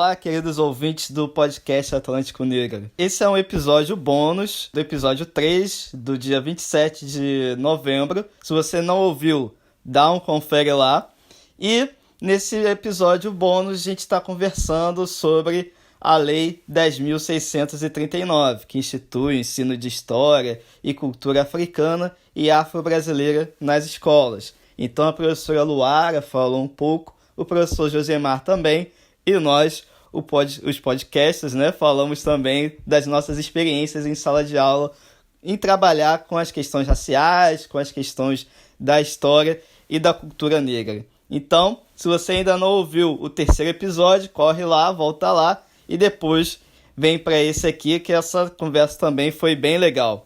Olá, queridos ouvintes do podcast Atlântico Negro. Esse é um episódio bônus do episódio 3 do dia 27 de novembro. Se você não ouviu, dá um confere lá. E nesse episódio bônus a gente está conversando sobre a Lei 10.639, que institui o ensino de história e cultura africana e afro-brasileira nas escolas. Então a professora Luara falou um pouco, o professor Josemar também, e nós, os podcasters, né, falamos também das nossas experiências em sala de aula, em trabalhar com as questões raciais, com as questões da história e da cultura negra. Então, se você ainda não ouviu o terceiro episódio, corre lá, volta lá e depois vem para esse aqui, que essa conversa também foi bem legal.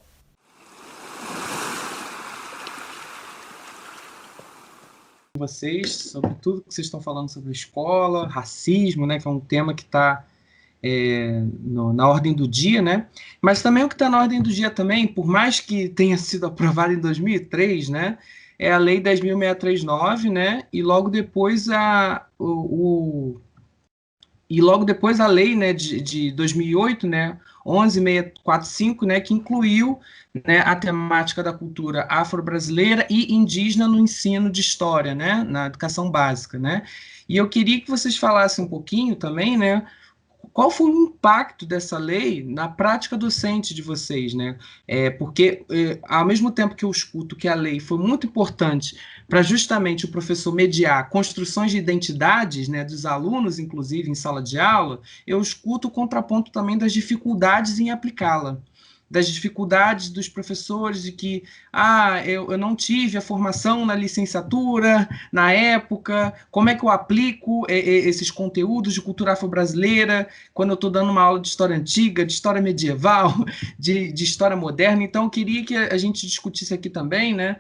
Vocês sobre tudo que vocês estão falando sobre escola, racismo, né, que é um tema que está na ordem do dia, né? Mas também o que está na ordem do dia também, por mais que tenha sido aprovado em 2003, né, é a Lei 10.639, né? E logo depois a lei, né, de 2008, né, 11.645, né, que incluiu, né, a temática da cultura afro-brasileira e indígena no ensino de história, né, na educação básica, né. E eu queria que vocês falassem um pouquinho também, né, qual foi o impacto dessa lei na prática docente de vocês, né? Porque, ao mesmo tempo que eu escuto que a lei foi muito importante para justamente o professor mediar construções de identidades, né, dos alunos, inclusive em sala de aula, eu escuto o contraponto também das dificuldades em aplicá-la, das dificuldades dos professores de que eu não tive a formação na licenciatura, na época, como é que eu aplico esses conteúdos de cultura afro-brasileira quando eu estou dando uma aula de história antiga, de história medieval, de história moderna. Então, eu queria que a gente discutisse aqui também, né,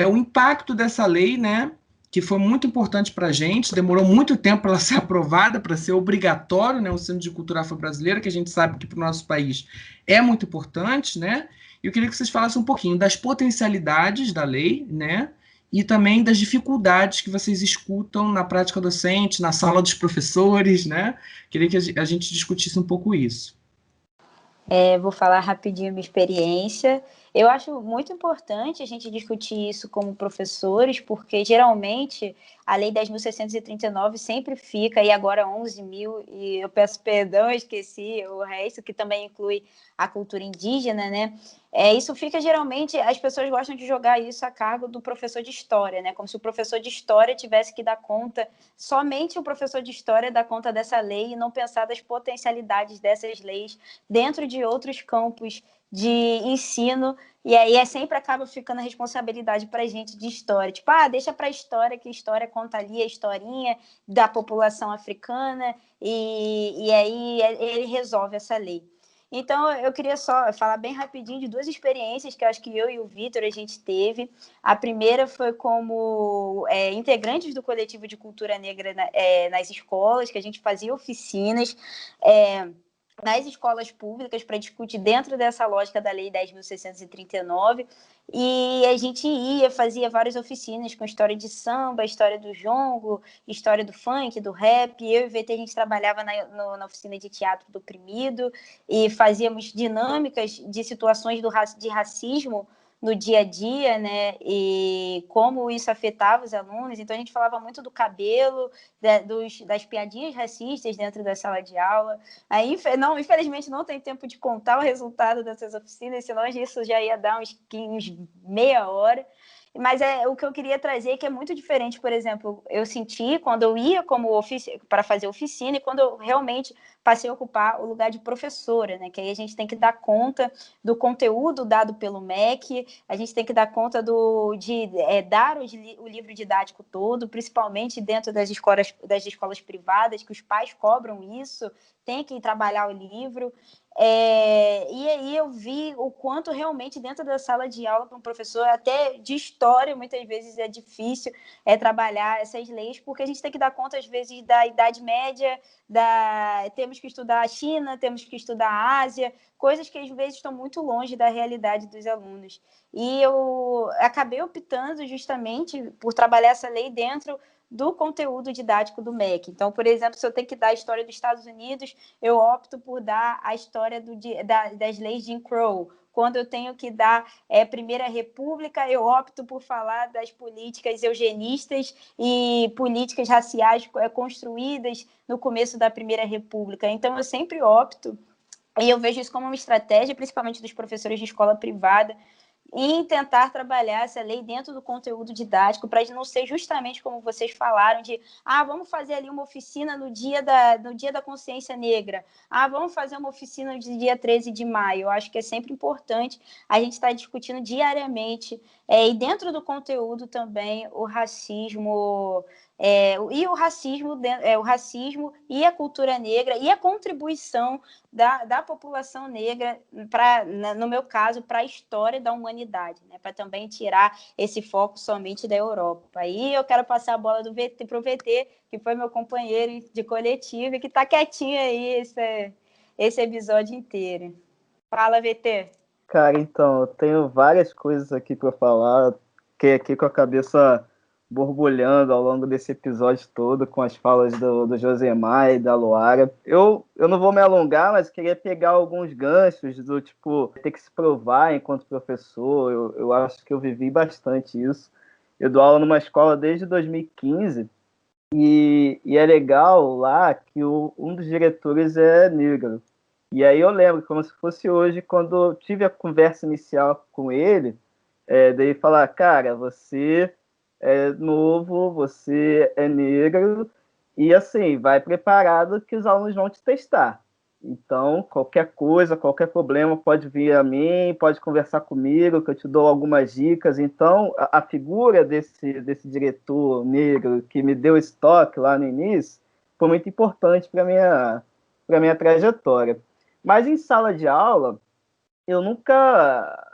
o impacto dessa lei, né, que foi muito importante para a gente, demorou muito tempo para ela ser aprovada, para ser obrigatório, né, o ensino de cultura afro-brasileira, que a gente sabe que para o nosso país é muito importante, né? E eu queria que vocês falassem um pouquinho das potencialidades da lei, né? E também das dificuldades que vocês escutam na prática docente, na sala dos professores, né? Queria que a gente discutisse um pouco isso. Vou falar rapidinho minha experiência. Eu acho muito importante a gente discutir isso como professores, porque geralmente a Lei 10.639 sempre fica, e agora 11.000, e eu peço perdão, eu esqueci o resto, que também inclui a cultura indígena, né? Isso fica geralmente, as pessoas gostam de jogar isso a cargo do professor de história, né? Como se o professor de história tivesse que dar conta, somente o professor de história dá conta dessa lei e não pensar das potencialidades dessas leis dentro de outros campos de ensino, e aí sempre acaba ficando a responsabilidade para a gente de história. Tipo, deixa para a história, que a história conta ali a historinha da população africana, e aí ele resolve essa lei. Então, eu queria só falar bem rapidinho de duas experiências que eu acho que eu e o Vitor a gente teve. A primeira foi como integrantes do coletivo de cultura negra nas escolas, que a gente fazia oficinas nas escolas públicas para discutir dentro dessa lógica da Lei 10.639, e a gente fazia várias oficinas com história de samba, história do jongo, história do funk, do rap. Eu e o VT, a gente trabalhava na oficina de teatro do oprimido e fazíamos dinâmicas de situações de racismo no dia a dia, né, e como isso afetava os alunos. Então, a gente falava muito do cabelo, das piadinhas racistas dentro da sala de aula. Aí, infelizmente, não tem tempo de contar o resultado dessas oficinas, senão isso já ia dar uns meia hora. Mas o que eu queria trazer, que é muito diferente, por exemplo, eu senti quando eu ia para fazer oficina e quando eu realmente passei a ocupar o lugar de professora, né? Que aí a gente tem que dar conta do conteúdo dado pelo MEC, a gente tem que dar conta de dar o livro didático todo, principalmente dentro das escolas privadas, que os pais cobram isso, tem que trabalhar o livro. E aí eu vi o quanto realmente dentro da sala de aula para um professor, até de história, muitas vezes é difícil trabalhar essas leis, porque a gente tem que dar conta, às vezes, da Idade Média, temos que estudar a China, temos que estudar a Ásia, coisas que às vezes estão muito longe da realidade dos alunos. E eu acabei optando justamente por trabalhar essa lei dentro do conteúdo didático do MEC. Então, por exemplo, se eu tenho que dar a história dos Estados Unidos, eu opto por dar a história das leis de Jim Crow. Quando eu tenho que dar Primeira República, eu opto por falar das políticas eugenistas e políticas raciais construídas no começo da Primeira República. Então, eu sempre opto, e eu vejo isso como uma estratégia, principalmente dos professores de escola privada, em tentar trabalhar essa lei dentro do conteúdo didático, para não ser justamente como vocês falaram, de vamos fazer ali uma oficina no dia da consciência negra, vamos fazer uma oficina no dia 13 de maio. Eu acho que é sempre importante a gente estar discutindo diariamente, e dentro do conteúdo também, o racismo, o racismo e a cultura negra, e a contribuição da população negra, no meu caso, para a história da humanidade, né? Para também tirar esse foco somente da Europa. Aí eu quero passar a bola para o VT, que foi meu companheiro de coletivo e que está quietinho aí esse episódio inteiro. Fala, VT. Cara, então, eu tenho várias coisas aqui para falar, fiquei aqui com a cabeça borbulhando ao longo desse episódio todo, com as falas do Josemar e da Luara. Eu não vou me alongar, mas queria pegar alguns ganchos do tipo, ter que se provar enquanto professor. Eu acho que eu vivi bastante isso. Eu dou aula numa escola desde 2015 e é legal lá que um dos diretores é negro. E aí eu lembro, como se fosse hoje, quando eu tive a conversa inicial com ele, daí falar, cara, você é novo, você é negro, e assim, vai preparado que os alunos vão te testar. Então, qualquer coisa, qualquer problema, pode vir a mim, pode conversar comigo, que eu te dou algumas dicas. Então, a figura desse diretor negro que me deu esse toque lá no início foi muito importante para minha trajetória. Mas em sala de aula, eu nunca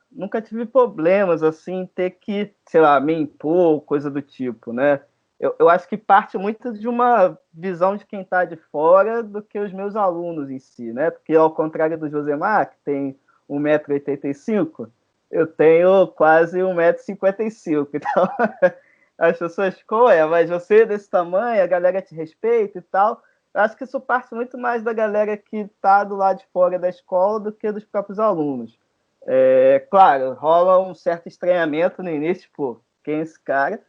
tive problemas assim, em ter que, sei lá, me impor, coisa do tipo, né? Eu acho que parte muito de uma visão de quem está de fora do que os meus alunos em si, né? Porque ao contrário do Josemar, que tem 1,85 m, eu tenho quase 1,55 m. Então, as pessoas ficam, mas você é desse tamanho, a galera te respeita e tal. Eu acho que isso parte muito mais da galera que está do lado de fora da escola do que dos próprios alunos. Claro, rola um certo estranhamento no início, pô, quem é esse cara?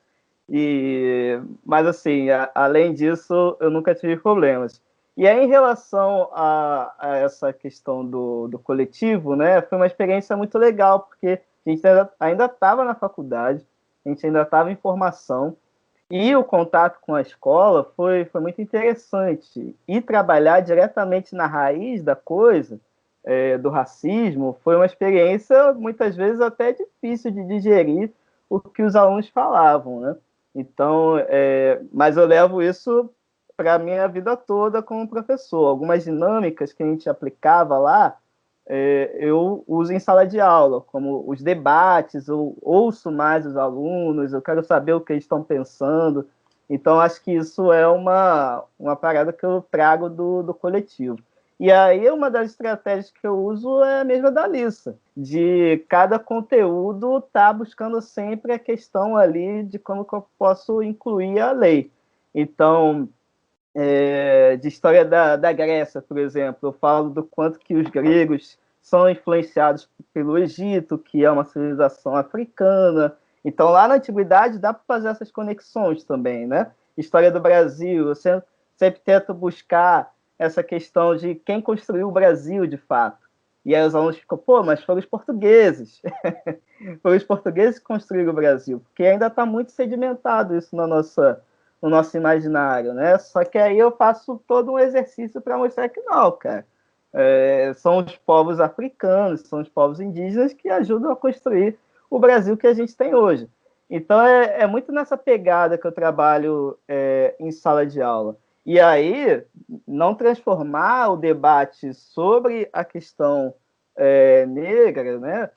Mas, assim, além disso, eu nunca tive problemas. E aí, em relação a essa questão do coletivo, né, foi uma experiência muito legal, porque a gente ainda estava na faculdade, a gente ainda estava em formação, e o contato com a escola foi muito interessante. E trabalhar diretamente na raiz da coisa, do racismo, foi uma experiência, muitas vezes, até difícil de digerir o que os alunos falavam, né? Então, mas eu levo isso para a minha vida toda como professor. Algumas dinâmicas que a gente aplicava lá, eu uso em sala de aula, como os debates, eu ouço mais os alunos, eu quero saber o que eles estão pensando. Então, acho que isso é uma parada que eu trago do coletivo. E aí, uma das estratégias que eu uso é a mesma da Alissa, de cada conteúdo estar buscando sempre a questão ali de como que eu posso incluir a lei. Então, de história da Grécia, por exemplo, eu falo do quanto que os gregos são influenciados pelo Egito, que é uma civilização africana. Então, lá na Antiguidade, dá para fazer essas conexões também, né? História do Brasil, eu sempre tento buscar essa questão de quem construiu o Brasil, de fato. E aí os alunos ficam, pô, mas foram os portugueses. Foram os portugueses que construíram o Brasil, porque ainda está muito sedimentado isso no nosso imaginário, né? Só que aí eu faço todo um exercício para mostrar que não, cara. São os povos africanos, são os povos indígenas que ajudam a construir o Brasil que a gente tem hoje. Então, é muito nessa pegada que eu trabalho em sala de aula. E aí, não transformar o debate sobre a questão negra, né,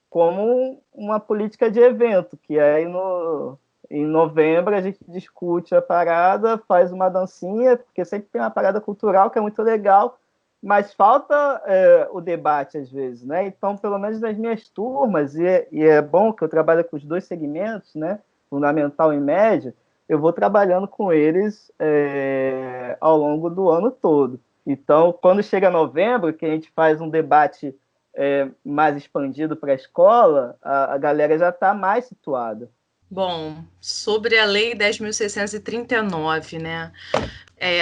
como uma política de evento, que aí em novembro a gente discute a parada, faz uma dancinha, porque sempre tem uma parada cultural que é muito legal, mas falta o debate às vezes, né? Então, pelo menos nas minhas turmas, e é bom que eu trabalho com os dois segmentos, né, fundamental e médio, eu vou trabalhando com eles ao longo do ano todo. Então, quando chega novembro, que a gente faz um debate mais expandido para a escola, a galera já está mais situada. Bom, sobre a Lei 10.639, né?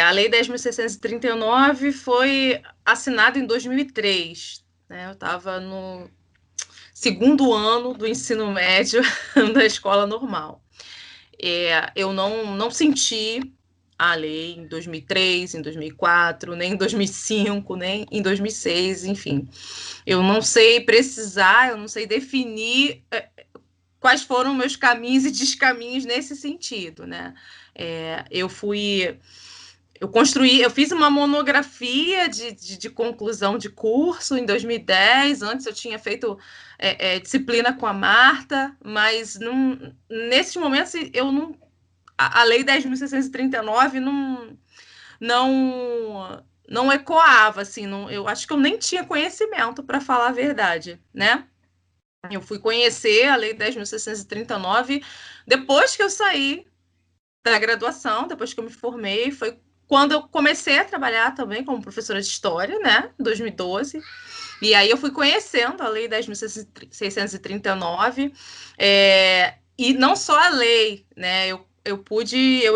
A Lei 10.639 foi assinada em 2003, né? Eu estava no segundo ano do ensino médio da escola normal. Eu não senti a lei em 2003, em 2004, nem em 2005, nem em 2006, enfim. Eu não sei precisar, eu não sei definir quais foram meus caminhos e descaminhos nesse sentido, né? Eu fiz uma monografia de conclusão de curso em 2010. Antes eu tinha feito disciplina com a Marta, mas nesses momentos eu não. A Lei 10.639 não ecoava, assim, eu acho que eu nem tinha conhecimento, para falar a verdade, né? Eu fui conhecer a Lei 10.639 depois que eu saí da graduação, depois que eu me formei, foi quando eu comecei a trabalhar também como professora de História, né, em 2012, e aí eu fui conhecendo a Lei 10.639, e não só a lei, né, eu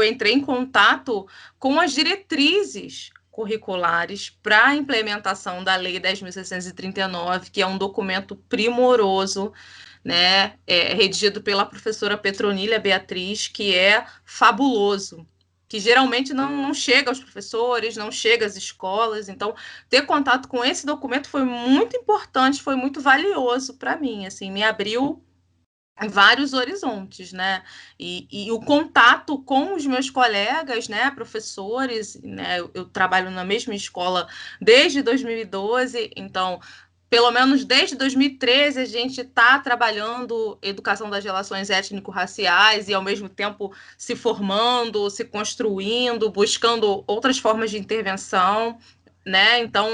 entrei em contato com as diretrizes curriculares para a implementação da Lei 10.639, que é um documento primoroso, né, redigido pela professora Petronília Beatriz, que é fabuloso, que geralmente não chega aos professores, não chega às escolas. Então, ter contato com esse documento foi muito importante, foi muito valioso para mim, assim, me abriu vários horizontes, né? E o contato com os meus colegas, né, professores, né? Eu trabalho na mesma escola desde 2012, então pelo menos desde 2013 a gente está trabalhando educação das relações étnico-raciais e ao mesmo tempo se formando, se construindo, buscando outras formas de intervenção, né? Então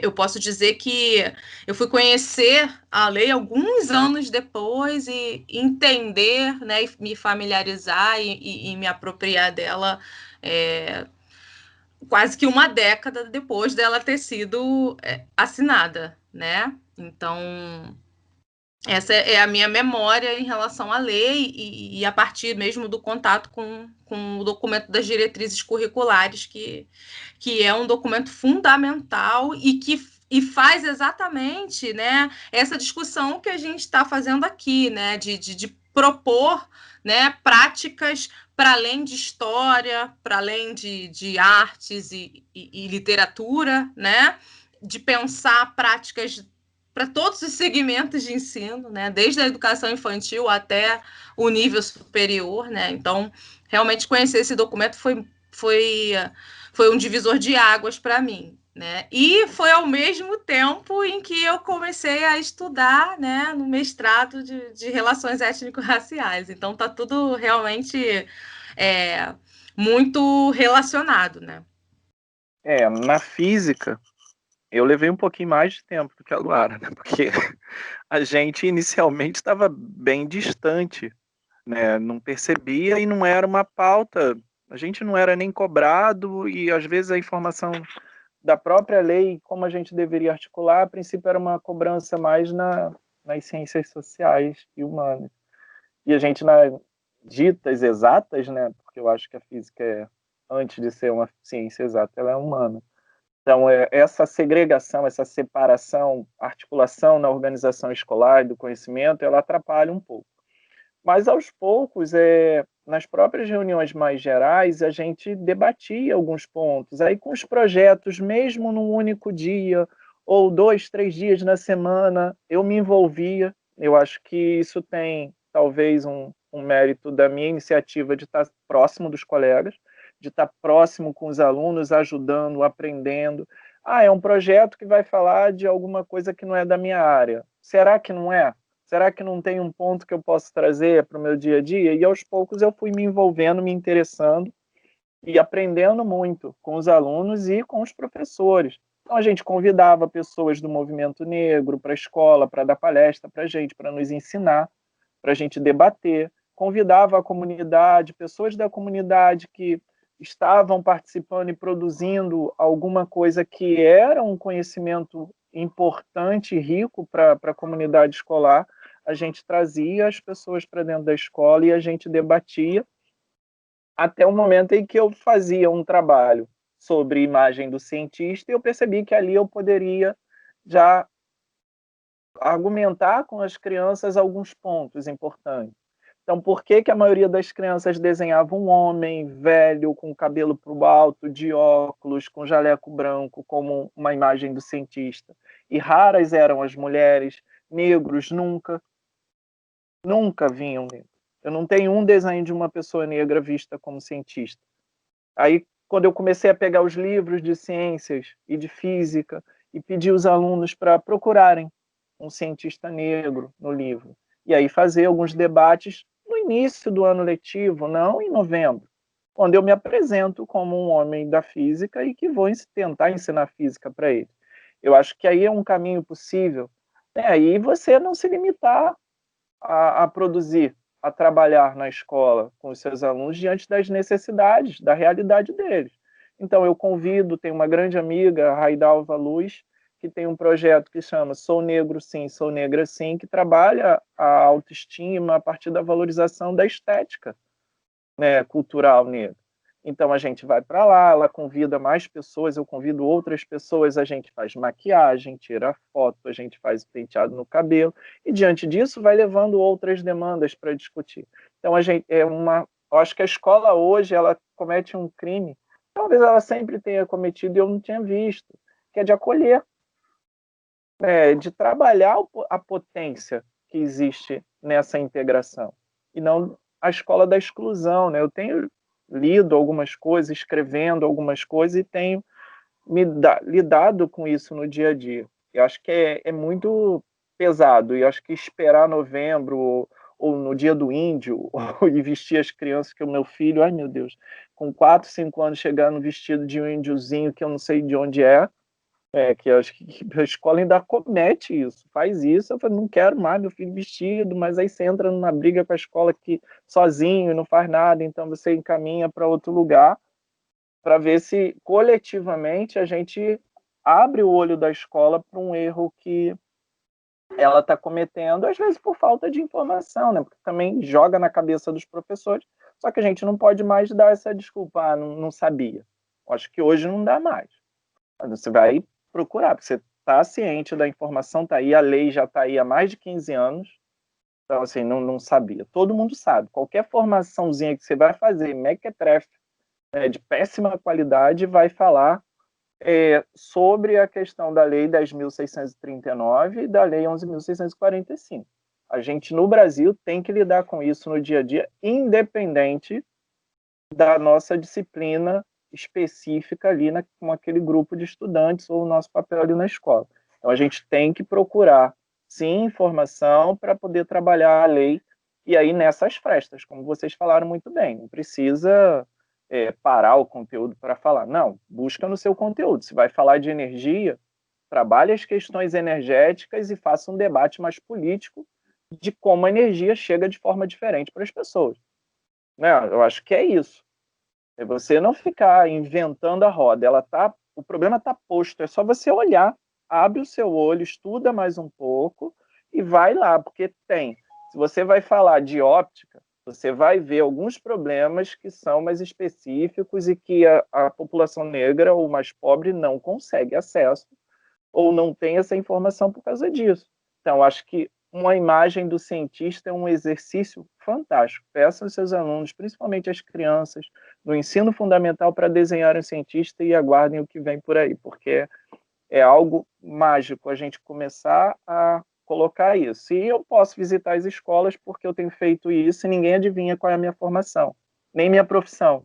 eu posso dizer que eu fui conhecer a lei alguns anos depois e entender, né, e me familiarizar e me apropriar dela quase que uma década depois dela ter sido assinada, né? Então, essa é a minha memória em relação à lei e a partir mesmo do contato com o documento das diretrizes curriculares, que é um documento fundamental e faz exatamente, né, essa discussão que a gente está fazendo aqui, né, de propor, né, práticas para além de história, para além de artes e literatura, né, de pensar práticas para todos os segmentos de ensino, né, desde a educação infantil até o nível superior, né. Então, realmente conhecer esse documento foi um divisor de águas para mim, né? E foi ao mesmo tempo em que eu comecei a estudar, né, no mestrado de relações étnico-raciais. Então tá tudo realmente muito relacionado, né? Na física, eu levei um pouquinho mais de tempo do que a Luara, né? Porque a gente inicialmente estava bem distante, né? Não percebia e não era uma pauta. A gente não era nem cobrado e às vezes a informação da própria lei, como a gente deveria articular, a princípio era uma cobrança mais nas ciências sociais e humanas. E a gente, nas ditas exatas, né? Porque eu acho que a física, antes de ser uma ciência exata, ela é humana. Então, essa segregação, essa separação, articulação na organização escolar e do conhecimento, ela atrapalha um pouco. Mas, aos poucos, nas próprias reuniões mais gerais, a gente debatia alguns pontos. Aí, com os projetos, mesmo num único dia, ou 2, 3 dias na semana, eu me envolvia. Eu acho que isso tem, talvez, um mérito da minha iniciativa de estar próximo dos colegas, de estar próximo com os alunos, ajudando, aprendendo. É um projeto que vai falar de alguma coisa que não é da minha área. Será que não é? Será que não tem um ponto que eu posso trazer para o meu dia a dia? E aos poucos eu fui me envolvendo, me interessando e aprendendo muito com os alunos e com os professores. Então a gente convidava pessoas do movimento negro para a escola, para dar palestra para a gente, para nos ensinar, para a gente debater. convidava a comunidade, pessoas da comunidade que estavam participando e produzindo alguma coisa que era um conhecimento importante e rico para a comunidade escolar, a gente trazia as pessoas para dentro da escola e a gente debatia até o momento em que eu fazia um trabalho sobre imagem do cientista e eu percebi que ali eu poderia já argumentar com as crianças alguns pontos importantes. Então, por que a maioria das crianças desenhava um homem velho, com cabelo para o alto, de óculos, com jaleco branco, como uma imagem do cientista? E raras eram as mulheres, negros nunca vinham negros. Eu não tenho um desenho de uma pessoa negra vista como cientista. Aí, quando eu comecei a pegar os livros de ciências e de física e pedir os alunos para procurarem um cientista negro no livro, e aí fazer alguns debates no início do ano letivo, não em novembro, quando eu me apresento como um homem da física e que vou tentar ensinar física para eles. Eu acho que aí é um caminho possível, né? Aí você não se limitar a produzir, a trabalhar na escola com os seus alunos diante das necessidades, da realidade deles. Então, eu convido, tenho uma grande amiga, Raidalva Luz, que tem um projeto que chama Sou Negro Sim, Sou Negra Sim, que trabalha a autoestima a partir da valorização da estética, né, cultural negra. Então a gente vai para lá, ela convida mais pessoas, eu convido outras pessoas, a gente faz maquiagem, tira foto, a gente faz penteado no cabelo, e diante disso vai levando outras demandas para discutir. Então a gente eu acho que a escola hoje ela comete um crime, talvez ela sempre tenha cometido e eu não tinha visto, que é de acolher, de trabalhar a potência que existe nessa integração, e não a escola da exclusão, né? Eu tenho lido algumas coisas, escrevendo algumas coisas e tenho lidado com isso no dia a dia. Eu acho que é muito pesado, e acho que esperar novembro ou no dia do índio e vestir as crianças, que o meu filho, ai meu Deus, com 4, 5 anos chegando vestido de um índiozinho que eu não sei de onde que eu acho que a escola ainda comete isso, faz isso. Eu falei, não quero mais meu filho vestido, mas aí você entra numa briga com a escola que sozinho não faz nada, então você encaminha para outro lugar para ver se coletivamente a gente abre o olho da escola para um erro que ela está cometendo, às vezes por falta de informação, né? Porque também joga na cabeça dos professores, só que a gente não pode mais dar essa desculpa, não sabia. Acho que hoje não dá mais. Você vai procurar, porque você está ciente da informação, está aí, a lei já está aí há mais de 15 anos, então assim, não sabia. Todo mundo sabe, qualquer formaçãozinha que você vai fazer, mequetrefe, de péssima qualidade, vai falar sobre a questão da lei 10.639 e da lei 11.645. A gente, no Brasil, tem que lidar com isso no dia a dia, independente da nossa disciplina específica ali com aquele grupo de estudantes ou o nosso papel ali na escola. Então, a gente tem que procurar, sim, informação para poder trabalhar a lei, e aí nessas frestas, como vocês falaram muito bem, não precisa parar o conteúdo para falar. Não, busca no seu conteúdo. Se vai falar de energia, trabalhe as questões energéticas e faça um debate mais político de como a energia chega de forma diferente para as pessoas. Né? Eu acho que é isso. É você não ficar inventando a roda. O problema está posto. É só você olhar, abre o seu olho, estuda mais um pouco e vai lá, porque tem. Se você vai falar de óptica, você vai ver alguns problemas que são mais específicos e que a população negra ou mais pobre não consegue acesso ou não tem essa informação por causa disso. Então, acho que uma imagem do cientista é um exercício fantástico. Peçam aos seus alunos, principalmente as crianças, do ensino fundamental, para desenharem um cientista e aguardem o que vem por aí, porque é algo mágico a gente começar a colocar isso. E eu posso visitar as escolas porque eu tenho feito isso e ninguém adivinha qual é a minha formação, nem minha profissão.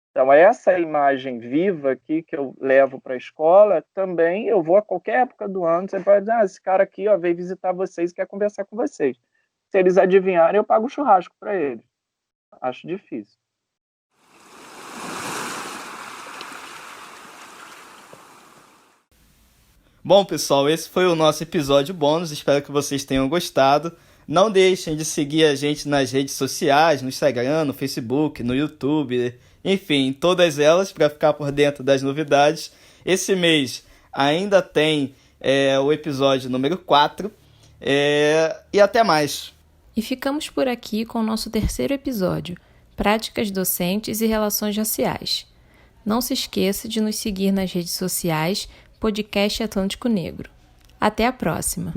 Então, essa imagem viva aqui que eu levo para a escola, também eu vou a qualquer época do ano, você pode dizer, esse cara aqui veio visitar vocês e quer conversar com vocês. Se eles adivinharem, eu pago um churrasco para eles. Acho difícil. Bom, pessoal, esse foi o nosso episódio bônus. Espero que vocês tenham gostado. Não deixem de seguir a gente nas redes sociais, no Instagram, no Facebook, no YouTube, enfim, todas elas para ficar por dentro das novidades. Esse mês ainda tem o episódio número 4 e até mais. E ficamos por aqui com o nosso terceiro episódio, Práticas Docentes e Relações Raciais. Não se esqueça de nos seguir nas redes sociais, Podcast Atlântico Negro. Até a próxima!